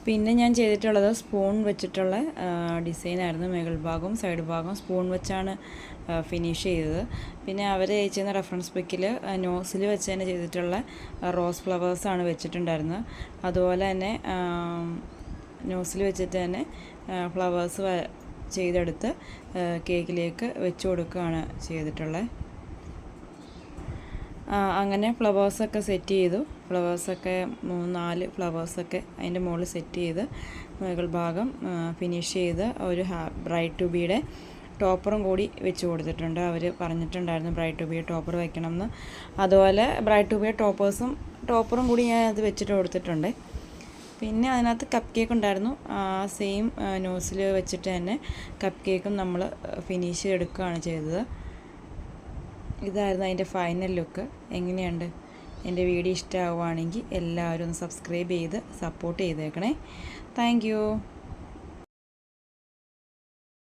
പിന്നെ ഞാൻ ചെയ്തിട്ടുള്ളത് സ്പൂൺ വെച്ചിട്ടുള്ള ഡിസൈനായിരുന്നു. മുകൾ ഭാഗവും സൈഡ് ഭാഗവും സ്പൂൺ വെച്ചാണ് ഫിനിഷ് ചെയ്തത്. പിന്നെ അവർ അയച്ചിരുന്ന റെഫറൻസ് ബുക്കിൽ നോസിൽ വെച്ച് തന്നെ ചെയ്തിട്ടുള്ള റോസ് ഫ്ലവേഴ്സാണ് വെച്ചിട്ടുണ്ടായിരുന്നത്. അതുപോലെ തന്നെ നോസിൽ വെച്ചിട്ട് തന്നെ ഫ്ലവേഴ്സ് ചെയ്തെടുത്ത് കേക്കിലേക്ക് വെച്ച് കൊടുക്കുകയാണ് ചെയ്തിട്ടുള്ളത്. അങ്ങനെ ഫ്ലവേഴ്സൊക്കെ സെറ്റ് ചെയ്തു. ഫ്ലവേഴ്സൊക്കെ 3-4 ഫ്ലവേഴ്സൊക്കെ അതിൻ്റെ മുകളിൽ സെറ്റ് ചെയ്ത് മുകൾ ഭാഗം ഫിനിഷ് ചെയ്ത് ഒരു ബ്രൈഡ് ടു ബിയുടെ ടോപ്പറും കൂടി വെച്ച് കൊടുത്തിട്ടുണ്ട്. അവർ പറഞ്ഞിട്ടുണ്ടായിരുന്നു ബ്രൈഡ് ടു ബി ടോപ്പർ വെക്കണമെന്ന്. അതുപോലെ ബ്രൈഡ് ടു ബി ടോപ്പറും കൂടി ഞാൻ അത് വെച്ചിട്ട് കൊടുത്തിട്ടുണ്ട്. പിന്നെ അതിനകത്ത് കപ്പ് കേക്ക് ഉണ്ടായിരുന്നു. സെയിം നോസിൽ വെച്ചിട്ട് തന്നെ കപ്പ് കേക്കും നമ്മൾ ഫിനിഷ് ചെയ്തെടുക്കുകയാണ് ചെയ്തത്. ഇതായിരുന്നു അതിൻ്റെ ഫൈനൽ ലുക്ക്. എങ്ങനെയുണ്ട്? എൻ്റെ വീഡിയോ ഇഷ്ടമാവുകയാണെങ്കിൽ എല്ലാവരും ഒന്ന് സബ്സ്ക്രൈബ് ചെയ്ത് സപ്പോർട്ട് ചെയ്തേക്കണേ. Thank you.